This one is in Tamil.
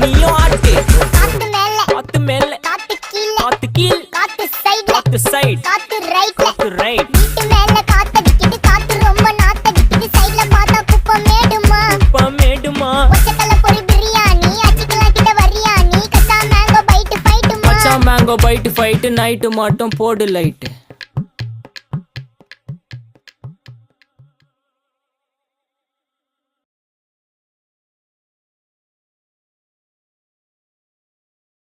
நீயும் ஆட்டு. காத்து மேல காத்து மேல காத்து கீழ காத்து கீழ் காத்து சைடுல காத்து சைடு காத்து ரைட்ல காத்து ரைட். வீட்டு மேல காத்தடிக்குது காத்து ரொம்ப நாத்தடிக்குது சைடுல பார்த்தா குப்பை மேடுமா மேடுமா ஒச்சக்கல்ல பொரி பிரியாணி அச்சிக்கலாம் கிட்ட வரியாணி கச்சா மேங்கோ பைட்டு ஃபைட்டுமா மச்சான் மேங்கோ பைட்டு ஃபைட்டு நைட்டு மட்டும் போடு லைட்டு.